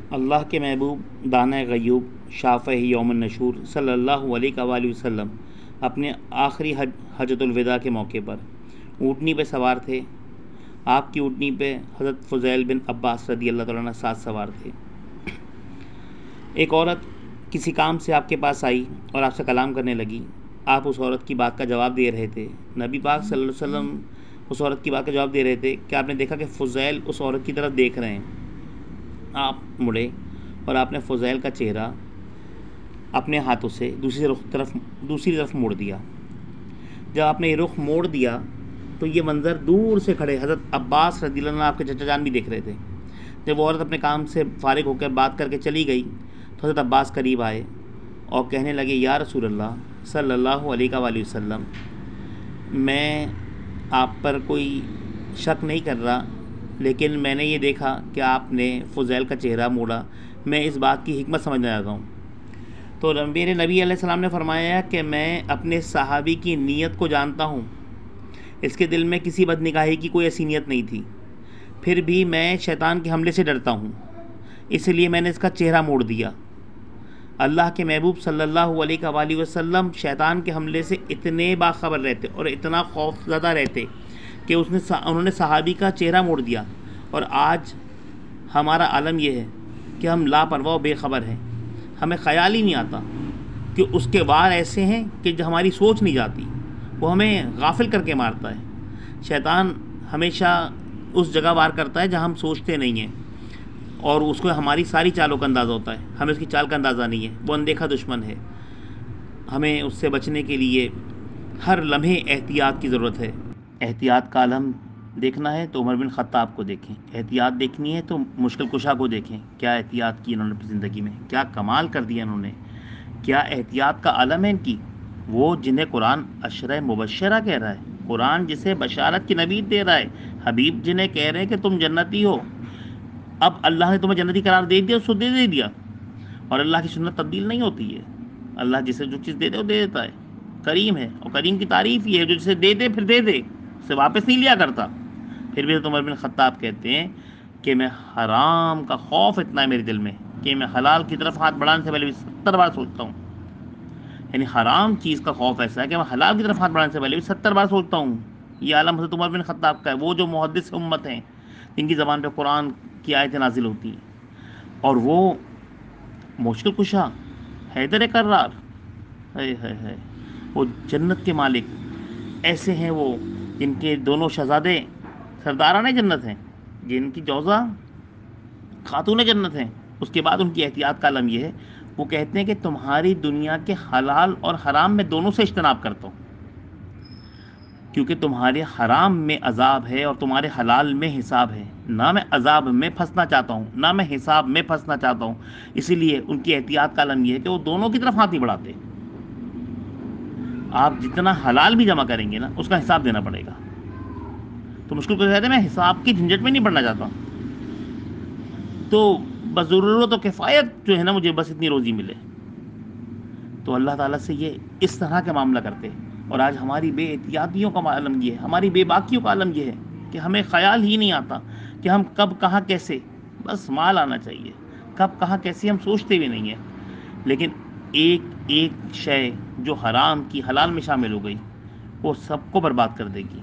اللہ کے محبوب دانہ غیوب شافع یوم النشور صلی اللہ علیہ وآلہ وسلم اپنے آخری حجۃ الوداع کے موقع پر اونٹنی پہ سوار تھے۔ آپ کی اونٹنی پہ حضرت فضیل بن عباس رضی اللہ تعالیٰ عنہ ساتھ سوار تھے۔ ایک عورت کسی کام سے آپ کے پاس آئی اور آپ سے کلام کرنے لگی۔ آپ اس عورت کی بات کا جواب دے رہے تھے۔ نبی پاک صلی اللہ علیہ وسلم اس عورت کی بات کا جواب دے رہے تھے کہ آپ نے دیکھا کہ فضیل اس عورت کی طرف دیکھ رہے ہیں۔ آپ مڑے اور آپ نے فضیل کا چہرہ اپنے ہاتھوں سے دوسری طرف موڑ دیا۔ جب آپ نے یہ رخ موڑ دیا تو یہ منظر دور سے کھڑے حضرت عباس رضی اللہ عنہ آپ کے چچا جان بھی دیکھ رہے تھے۔ جب وہ عورت اپنے کام سے فارغ ہو کر بات کر کے چلی گئی تو حضرت عباس قریب آئے اور کہنے لگے، یا رسول اللہ صلی اللہ علیہ وآلہ وسلم، میں آپ پر کوئی شک نہیں کر رہا، لیکن میں نے یہ دیکھا کہ آپ نے فضیل کا چہرہ موڑا، میں اس بات کی حکمت سمجھنا چاہتا ہوں۔ تو میرے نبی علیہ السلام نے فرمایا کہ میں اپنے صحابی کی نیت کو جانتا ہوں، اس کے دل میں کسی بدنگاہی کی کوئی ایسی نیت نہیں تھی، پھر بھی میں شیطان کے حملے سے ڈرتا ہوں، اس لیے میں نے اس کا چہرہ موڑ دیا۔ اللہ کے محبوب صلی اللہ علیہ وآلہ وسلم شیطان کے حملے سے اتنے باخبر رہتے اور اتنا خوف زدہ رہتے کہ انہوں نے صحابی کا چہرہ موڑ دیا۔ اور آج ہمارا عالم یہ ہے کہ ہم لاپرواہ و بے خبر ہیں، ہمیں خیال ہی نہیں آتا کہ اس کے وار ایسے ہیں کہ جو ہماری سوچ نہیں جاتی، وہ ہمیں غافل کر کے مارتا ہے۔ شیطان ہمیشہ اس جگہ وار کرتا ہے جہاں ہم سوچتے نہیں ہیں، اور اس کو ہماری ساری چالوں کا اندازہ ہوتا ہے، ہمیں اس کی چال کا اندازہ نہیں ہے۔ وہ اندیکھا دشمن ہے، ہمیں اس سے بچنے کے لیے ہر لمحے احتیاط کی ضرورت ہے۔ احتیاط کا عالم دیکھنا ہے تو عمر بن خطاب کو دیکھیں، احتیاط دیکھنی ہے تو مشکل کشا کو دیکھیں۔ کیا احتیاط کی انہوں نے اپنی زندگی میں، کیا کمال کر دیا انہوں نے، کیا احتیاط کا عالم ہے ان کی۔ وہ جنہیں قرآن عشرہ مبشرہ کہہ رہا ہے، قرآن جسے بشارت کی نوید دے رہا ہے، حبیب جنہیں کہہ رہے ہیں کہ تم جنتی ہو، اب اللہ نے تمہیں جنتی قرار دے دیا، اس کو دے دیا۔ اور اللہ کی سنت تبدیل نہیں ہوتی ہے، اللہ جسے جو چیز دے دے وہ دے دیتا ہے، کریم ہے، اور کریم کی تعریف یہ ہے جو جسے دے دے پھر دے دے، اسے واپس نہیں لیا کرتا۔ پھر بھی عمر بن خطاب کہتے ہیں کہ میں حرام کا خوف اتنا ہے میرے دل میں کہ میں حلال کی طرف ہاتھ بڑھانے سے پہلے بھی 70 بار سوچتا ہوں۔ یعنی حرام چیز کا خوف ایسا ہے کہ میں حلال کی طرف ہاتھ بڑھانے سے پہلے بھی 70 بار سوچتا ہوں۔ یہ عالم حضرت عمر بن خطاب کا ہے، وہ جو محدث امت ہیں جن کی زبان پہ قرآن کی آیتیں نازل ہوتی ہیں، اور وہ مشکل کشا حیدر کرار، ہے وہ جنت کے مالک ایسے ہیں، وہ جن کے دونوں شہزادے سرداران جنت ہیں، جن کی جوزہ خاتون جنت ہیں۔ اس کے بعد ان کی احتیاط کا عالم یہ ہے، وہ کہتے ہیں کہ تمہاری دنیا کے حلال اور حرام میں دونوں سے اجتناب کرتا ہوں، کیونکہ تمہارے حرام میں عذاب ہے اور تمہارے حلال میں حساب ہے، نہ میں عذاب میں پھنسنا چاہتا ہوں نہ میں حساب میں پھنسنا چاہتا ہوں۔ اسی لیے ان کی احتیاط کا عالم یہ ہے کہ وہ دونوں کی طرف ہاتھ نہیں بڑھاتے۔ آپ جتنا حلال بھی جمع کریں گے نا، اس کا حساب دینا پڑے گا۔ تو مشکل کو کہتے ہیں میں حساب کی جھنجٹ میں نہیں پڑنا چاہتا، تو بضرورت و کفایت جو ہے نا مجھے بس اتنی روزی ملے۔ تو اللہ تعالیٰ سے یہ اس طرح کا معاملہ کرتے ہیں۔ اور آج ہماری بے احتیاطیوں کا عالم یہ ہے، ہماری بے باکیوں کا عالم یہ ہے کہ ہمیں خیال ہی نہیں آتا کہ ہم کب کہاں کیسے، بس مال آنا چاہیے، کب کہاں کیسے ہم سوچتے بھی نہیں ہیں۔ لیکن ایک ایک شے جو حرام کی حلال میں شامل ہو گئی وہ سب کو برباد کر دے گی۔